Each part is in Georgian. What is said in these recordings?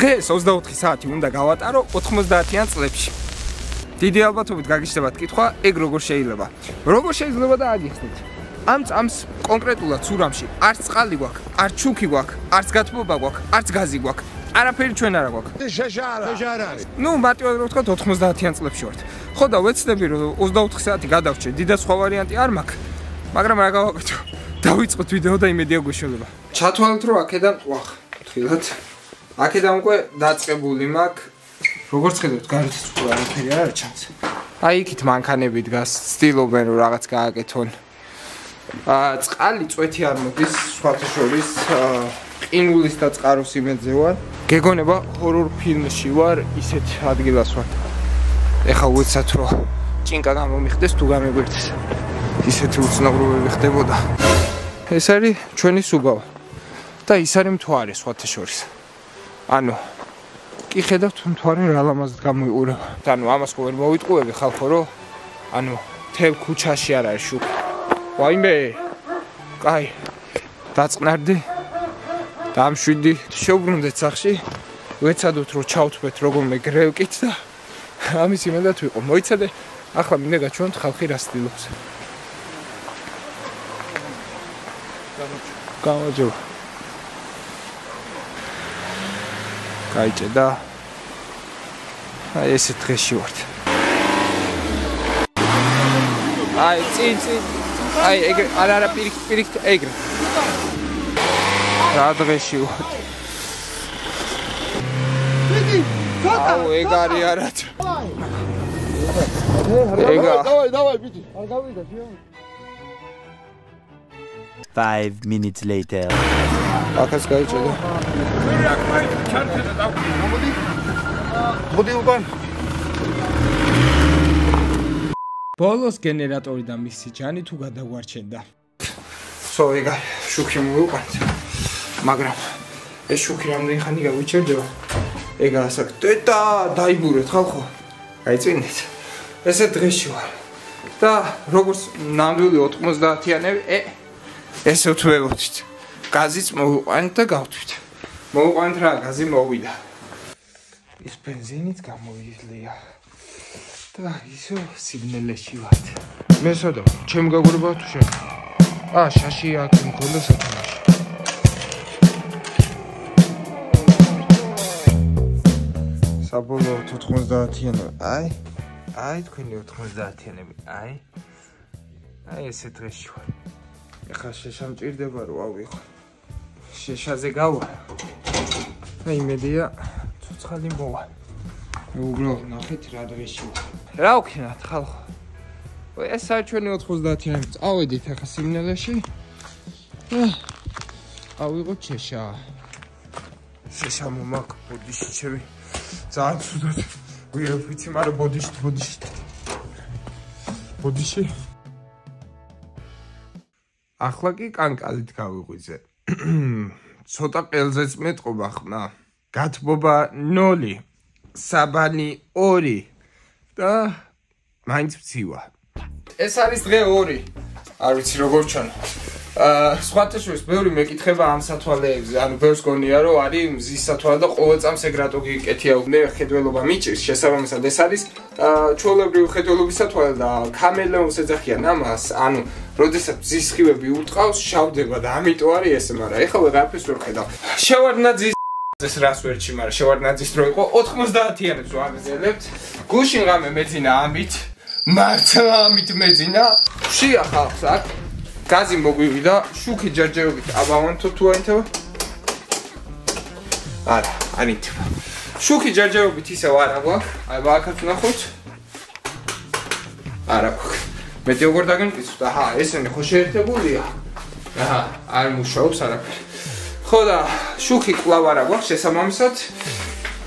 დღეს 24 საათი უნდა გავატარო 90-იან წლებში. დიდი ალბათობით გაგიჩნდებათ კითხვა, ეგ როგორ შეიძლება? Როგორ შეიძლება და აგიხსნით? ამ წამს კონკრეტულად სურამში არც წყალი გვაქვს, არც ჩუქი გვაქვს, არც გათბობა გვაქვს, არც გაზი გვაქვს. არაფერი ჩვენ არა გვაქვს. შეშარა. ნუ მარტივად რო ვთქვათ 90-იან წლებში ვართ. ხო და ვეცდები რომ 24 საათი გადავრჩე, დიდად სხვა ვარიანტი არ მაქვს. მაგრამ რა გავაკეთო? დავიწყოთ ვიდეო და იმედია გვეშველება. ჩათვალეთ რომ აქედან ყواه. ხილად. აქედან უკვე დაწყებული მაქვს. როგორც ხედავთ, გარეთ უკვე არაფერი არ ჩანს. აი იქით მანქანები დგას, ცდილობენ რომ რაღაც გააკეთონ. წყალი წვეთი არ მოდის, სხვათა შორის ყინულის და წყაროს იმედზე ვარ. გეგონება ჰორორ ფილმში ვარ, ისეთ ადგილას ვარ. ეხა უცად რომ ჭინკა გამომიხდეს თუ გამეგვერდეს. ისეთი უცნობრობები ხდებოდა. ეს არის ჩვენი სუგავ. და ის არის მთვარე სხვათა შორის. ანუ კი ხედავთ მთვარე რა ლამაზად გამოიყურება. ანუ ამას ხო ვერ მოვიტყუები ხალხო რომ ანუ თელ ქუჩაში არ არის შუქი. ვაიმე. კაი. დაწყნარდი. დამშვიდი. შევბრუნდეთ სახში. ვეცადოთ რომ ჩავთვეთ როგორმე გრელკით და ამის იმედად ვიყო. მოიცადე. ახლა მინდა გაჩვენოთ ხალხი რა სტილობს. გამარჯობა. გაიჭედა. აი ესე დღეში ვართ. აი წინ. აი ეგრე არა პირიქ ეგრე. რა დღეში ვართ. აუ ეგ არის არათ. ეგა. დავაი ბიჭი. არ გავიდა შევ. 5 minutes later. ახაც გაიჭედა. მოდი უკან. ბოლოს გენერატორი და მისი ჯანი თუ გადაგვარჩენდა. სო ეგა შუქი მოვიყვანთ. მაგრამ ეს შუქი რამდენი ხანი გავიჩერდება? ეგა ასაკ და დაიბურეთ ხალხო. გაიწვინეთ. ესე დღეში ვარ. და როგორც ნამდვილი 90-იანები, ესე ვთვევოდით. გაზიც მოვიყვანეთ და გავთვით. მოვიყვანეთ რა, გაზი მოვიდა. ის ბენზინიც გამოიძლია. და ისო სიგნალეში ვართ. მე სადა, ჩემ გაგურება თუ შენ? შაში აქ მქონდა სათამაშო. საბოლოოდ 90-იანები. აი თქვენი 90-იანები. აი ესე დღეში ვარ. ეხლა შეშა მჭირდება რომ ავიღო. შეშაზე გავა. იმედია ცოცხალი მოვა. უბრალოდ ნახეთ რა დღეში ვარ. რა ვქნათ ხალხო? ეს არის ჩვენი 90-იანი. წავედით ახლა სიგნალეში. ავიღოთ შეშა. შეშა მომაკ ბოდიში ჩემი. ძალიან ცუდად. ვიცი, მაგრამ ბოდიში. ახლა კი კანკალით გავიღვიძე. ცოტა ყელზეც მეტყობა ხმა. გათბობა 0, საბანი 2 და მაინც მცივა. ეს არის დღე 2. არ ვიცი როგორ ჩანა. სხვათა შორის ბევრი მეკითხება ამ სათვალეებზე. ანუ ბევრს გონია რომ არის მზის სათვალე და ყოველ წამს ეგ რატო გიკეთია. მე ხედველობა მიჭირს, შესაბამისად ეს არის ჩვეულებრივი ხედველობის სათვალე და ქამელეონს ეძახიან ამას. ანუ როდესაც მზის სხივები უტყავს, შავდება და ამიტომ არის ესე, მაგრამ ეხლა ვეღარაფერს ვერ ხედავ. შევარდნაძის ეს რას ვერჩი, მაგრამ შევარდნაძის რო იყო 90-იანებს ვაგზელებთ. გუშინ ღამე მეძინა ამით, მართლა ამით მეძინა. შია ხალხს აქ გაზი მოგვივიდა, შუქი ჯერჯერობით აბავანთო თუ აინთება? არა, არ ინთება. შუქი ჯერჯერობით ისევ არა გვაქვს. აი აქაც ნახოთ. არა გვაქვს. მეტი როგორ დაგემკიცოთ? ესენი ხო შეერთებულია? არ მუშაობს არაფერი. ხო და შუქი კლავ არა გვაქვს, შესაბამისად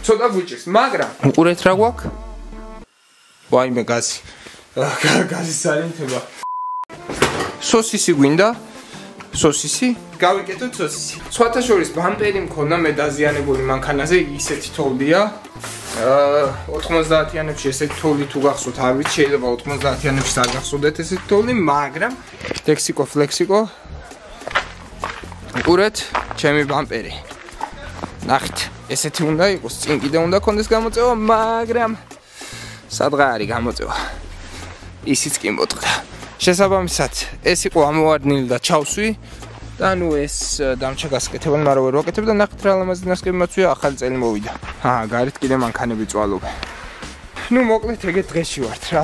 ცოტა გვიჭირს, მაგრამ უყურეთ რა გვაქვს? ვაიმე გაზი. გაზის არ ინთება. სოსისი გვინდა? სოსისი? გავიკეთოთ სოსისი. სხვათა შორის ბამპერი მქონდა მე დაზიანებული მანქანაზე, ისეთი თოვლია. 90-იანებში ესეთი თოვლი თუ გახსოვთ, არ ვიცი, შეიძლება 90-იანებში არ გახსოვდეთ ესეთი თოვლი, მაგრამ ფლექსიკო. უყურეთ, ჩემი ბამპერი. ნახეთ, ესეთი უნდა იყოს, წინ კიდე უნდა კონდეს გამოწევა, მაგრამ სადღა არის გამოწევა. ისიც კი მოტყდა. შესაბამისად, ეს იყო ამოვარდნილი და ჩავსვი. და ნუ ეს დამჭა გასაკეთებელი, მაგრამ ვერ ვაკეთებ და ნახეთ რა ლამაზი ნასკები მაცვია, ახალი წელი მოვიდა. გარეთ კიდე მანქანები წვალობენ. ნუ მოკლედ ეგეთ დღეში ვართ რა.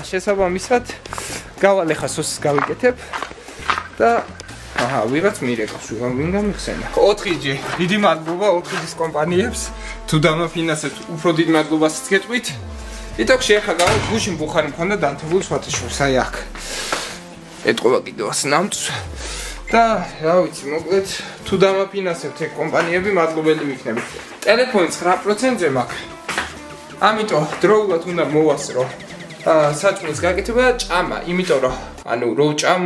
შესაბამისად, გავალ ახლა სოსს გავიკეთებ და ვიღაც მირეკავს, ვინ გამიხსენა. 4G, დიდი მადლობა 4G-ის კომპანიებს. თუ დამაფინანსებთ, უფრო დიდ მადლობასაც გეტყვით. იტოქში ახლა გავალ გუშინ ბუხარი მქონდა დანთებული სხვათაშორის, აი აქ. ეტყობა კიდევაც ნამწ და რა ვიცი, მოკლედ თუ დამაფინანსებთ ეგ კომპანიები, მადლობელი ვიქნებით. ტელეფონი 9%-ზე მაქვს. ამიტომ დროულად უნდა მოვასწრო საჭმლის გაკეთება და ჭამა, იმიტომ რომ ანუ რო ჭამ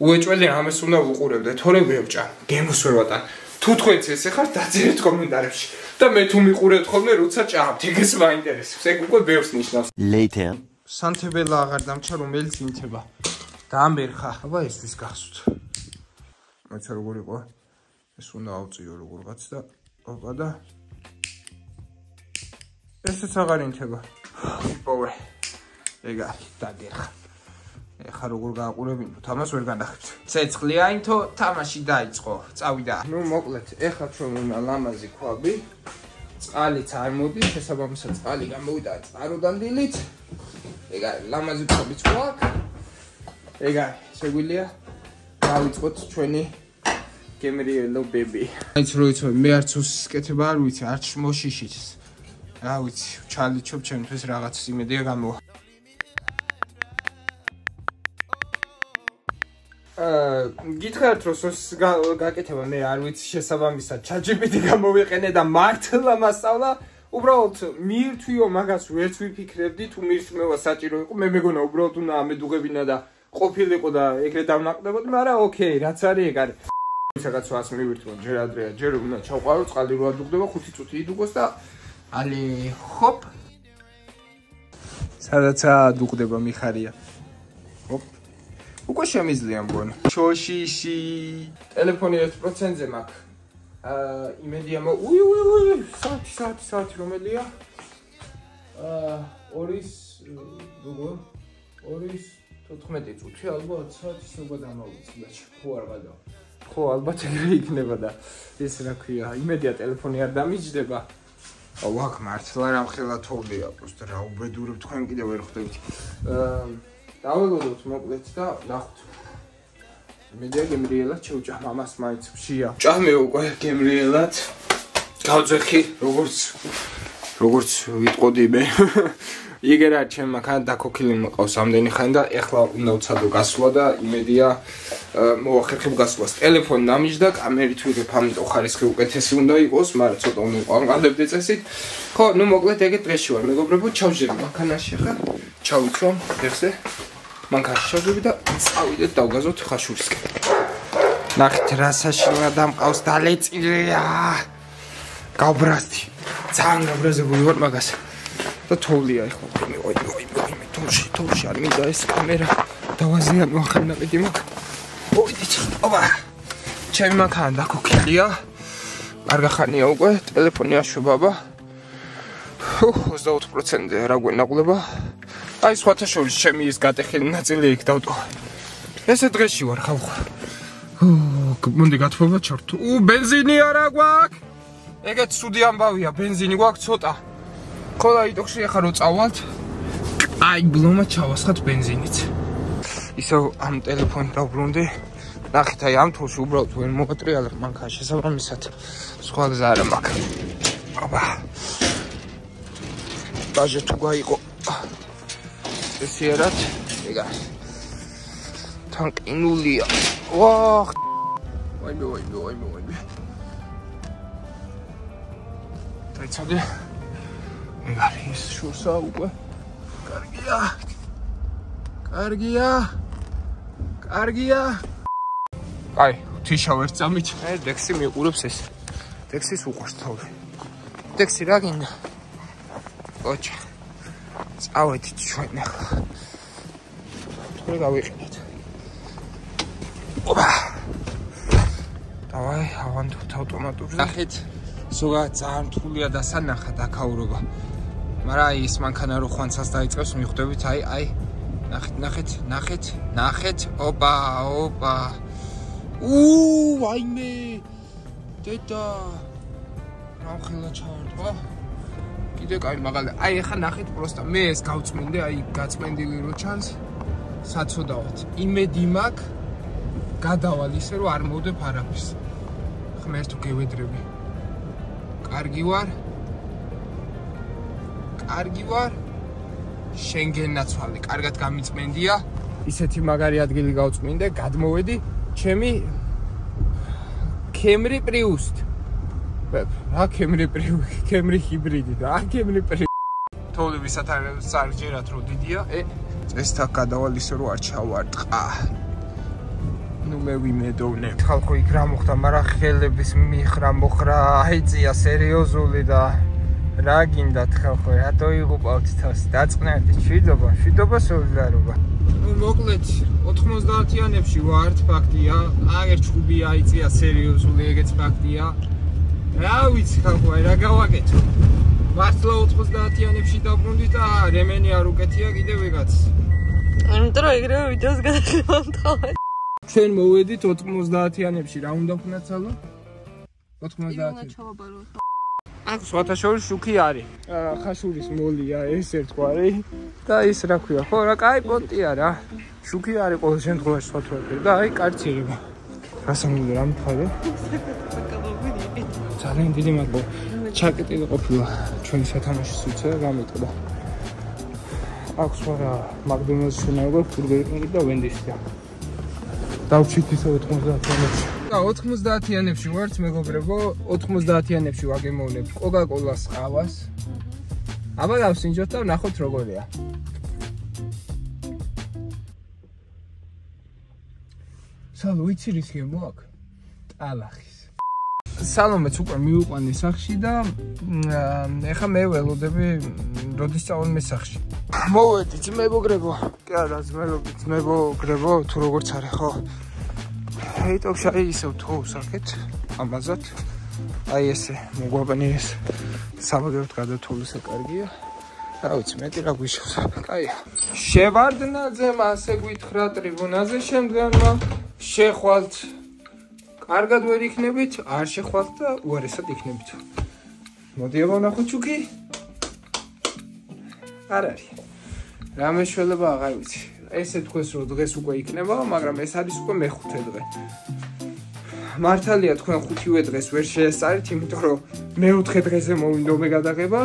უეჭველი ამას უნდა ვუყურებდე, თორე ვევჭამ, გემოს ვერ ვატან. თუ თქვენც ესე ხართ, დაწერეთ კომენტარებში და მე თუ მიყურებთ ხოლმე როცა ჭამთ, ეგეც მაინტერესებს. ეგ უკვე ბევრს ნიშნავს. Later. სანთებელა აღარ დამჭა, რომელიც ინთება. და ამერხა, აბა ესთვის გახსოვთ. მოიცა როგორ იყო? ეს უნდა ავწიო როგორღაც და ოპა და ესეც აღარ ინთება. იპოვე. ეგ არის, დაგერხა. ეხა როგორ გააყურებინო, თამას ვერ განახებთ. ცეცხლია ინთო, თამაში დაიწყო. წავიდა. ნუ მოკლედ, ეხა ჩვენ უნდა ლამაზი ქვაბი. წყალიც არ მოდის, შესაბამისად წყალი გამოვიდა წყაროდან დილით. ეგ არის, ლამაზი ქვაბიც გვაქვს. ეგ არის, შეგვიძლია დავიწყოთ ჩვენი გემრიელობები. აიც რო იცოდი, მე არც უსკეთება არ ვიცი, არც მოშიშიც. რა ვიცი, ჩალიჩობ ჩემთვის რაღაც იმედია გამოვა. გითხარით რომ სოს გაკეთება მე არ ვიცი შესაბამისად ChatGPT გამოვიყენე და მართლა მასწავლა უბრალოდ მირთვიო მაგას ვერც ვიფიქრებდი თუ მირთმევა საჭირო იყო მე მეგონა უბრალოდ უნდა ამედუღებინა და ყოფილიყო და ეგრე დავნაყდებოდი მაგრამ ოკეი რაც არის ეგ არის ვისაგაც ვას მივირთმო ჯერ ადრეა ჯერ უნდა ჩავყარო წყალი რო ადუღდება 5 წუთი იდუღოს და ალი ჰოპ სადაც ადუღდება მიხარია ჰოპ უკვე შემიძლია მგონი. შოშიში. ტელეფონი 1%-ზე მაქვს. იმედია საათი რომელია? 2:14 წუთი ალბათ საათი სობა დამავიცი და ხო არ გადავა. ხო ალბათ ეგრე იქნება და ეს რა ქვია, იმედია ტელეფონი არ დამიჯდება. ვაკ მართლა რამხელა თოვლია, просто რა უბედურებ თქვენ კიდევ ვერ ხვდებით. დაველოდოთ მოკლედ და ნახოთ. იმედია გემრიელად შევჭამ ამას მაინც ფშია. ჭამე უკვე გემრიელად. გავძეხი როგორც ვიტყოდი მე. იგერა ჩემ მაქან დაქოქილი მყავს ამდენი ხანი და ეხლა უნდა უცადო გასვლა და იმედია მოახერხებ გასვლას. ტელეფონი დამიჯდა, კამერით ვიღებ, ამიტომ ხარისხი უკეთესი უნდა იყოს, მაგრამ ცოტა უნდა ყანყალებდე წესით. ხო, ნუ მოკლედ ეგეთ დღეში ვარ, მეგობრებო, ჩავჯერდი მანქანაში ხა. ჩავიცვამ ეხზე. მანქანაში ჩავჯერდი და წავიდეთ დავგაზოთ ხაშურისკენ. ნახეთ რა საშინა დამყავს დალეწილია. გავბრაზდი. ძალიან გაბრაზებული ვარ მაგას. და თოვლია ეხლა. ой, თოვში არ მინდა ეს კამერა. დავაზიანო ახალი ნაკედი მაქვს. ოიდიც. ოპა. ჩემი მანქანა დაქოქილია. არ გახანია უკვე ტელეფონი აშვება აბა. 24%-ზე რა გვენაღლება. აი სხვათა შორის ჩემი ის გატეხილი ნაწილი იქ დავტო. ესე დღეში ვარ ხალხო. მონდი გათხოვა ჩართო. ბენზინი არა გვაქვს. ეგეც სუდი ამბავია, ბენზინი გვაქვს ცოტა. ხოლა იტოქში ახლა რო წავალთ. აი ბლომა ჩავასხათ ბენზინიც. ისო ამ ტელეფონით დავბრუნდი. ნახეთ აი ამ თულში უბრალოდ ვერ მოვატრიალებ მანქანა შესაბამისად. სხვა გზა არა მაქვს. აბა. ბაჟე თუ გაიყო. ესიერად ეგა. თანკინულია. ვაჰ. ვაი. დაიცადე. ეგ არის შურსა უკვე. კარგია. აი, თიშა ვერ წამით. მე დექსი მიყურებს ეს. დექსის უყვარს თავი. დექსი რა გინდა? ოჩა. წავედით ჩვენ ახლა. თუ გავიყიდეთ. ოპა. დავაი, ავანტოთ ავტომატურად. ნახეთ. ზოგადად ძალიან რთულია დასანახა დაქაურობა. მაგრამ აი ეს მანქანა რო ხვანცას დაიწყებს მიხვდებით აი ნახეთ ოპა ვაიმე დედა რა ჩავარდვა კიდე კაი მაგალითად აი ახლა ნახეთ პროსტა მე ეს გავწმინდე აი გაწმენდილი რო ჩანს საცოდავად იმედი მაქვს გადავალ ისე რომ არ მოვდებ არაფერს ხმერთ გევედრები კარგი ვარ შენგენ ნაცვალე კარგად გამიწმენდია ისეთი მაგარი ადგილი გავწმინდე გადმოვედი ჩემი Camry Prius-ით რა Camry ჰიბრიდი და Camry Prius თოლებისათ სარჯერად რო დიდია ეს თაკ გადავალ ისე რომ არ ჩავარტყა ნუ მე ვიმედოვნებ ხალხო იქ რა მოხდა მაგრამ ხელების მიხრა მოხრა აიწია სერიოზული და რა გინდათ ხალხო რატო იღუპავთ თავს დაწყნარდით შვიდობა სოლიდარობა ნუ მოკლედ 90-იანებში ვართ ფაქტია აგერ ჩხუბი აიწია სერიოზული ეგეც ფაქტია რა ვიცი ხალხო რა გავაკეთო მართლა 90-იანებში დაბრუნდი და რემენი არ უკეთია კიდე ვიღაც იმიტომ რომ ეგრევე ვიდეოს გადაღება მთავარი ჩვენ მოვედით 90-იანებში რა უნდა ვქნათ სალო 90-იანი აქ სხვათა შორის შუქი არის ხაშურის მოლია ეს ერთგვარი და ის რა ქვია ხო რა კაი პონტია რა შუქი არის ყოველ შემთხვევაში სხვათვარდე და აი კარცირება რასამული რა მითხარე ძალიან დიდი მადლობა ჩაკეტილი ყოფილა ჩვენი სათამაშოს უცე გამეტყდა აქ სხვა რა მაკდონალდსში ნაიგო ბურგერი და ვენდისია დავჩით ისე 90-იანებში და 90-იანებში ვართ მეგობრებო 90-იანებში ვაგემოვნებ კოკა-კოლას ყავას აბა დავსინჯოთ და ვნახოთ როგორია სალო ვიცი რის გემო აქ ტალახის სალომეც უკვე მივიყვანე სახში და ეხა მე ველოდები როდის წავალ სახლში მოვედით მეგობრებო კი არა მეგობრებო თუ როგორც არის ხო ჰეიტოქში აი ისევ თუ საკეთ ამაზად აი ესე მოგვაბანიეს საბაგეროდ გადათვალისე კარგია რა ვიცი მეტი რა გვიშოს კაია შევარდნაძე მასე გვითხრა ტრიბუნაზე შემდგარმა შეხვალთ კარგად ვერ იქნებით არ შეხვალთ და უარესად იქნებით მოდი ვნახოთ ჩუქი არ არის რა მეშველება აღარ ვიცი ესე თქვენს რომ დღეს უკვე იქნება მაგრამ ეს არის უკვე მეხუთე დღე მართალია თქვენ ხუთივე დღეს ვერ შეესწარით იმიტომ რომ მეოთხე დღეზე მოვინდო მე გადაღება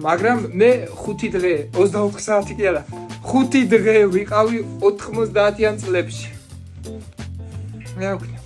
მაგრამ მე 5 დღე 24 საათი კი არა 5 დღე ვიყავი 90-იან წლებში რა ვქნა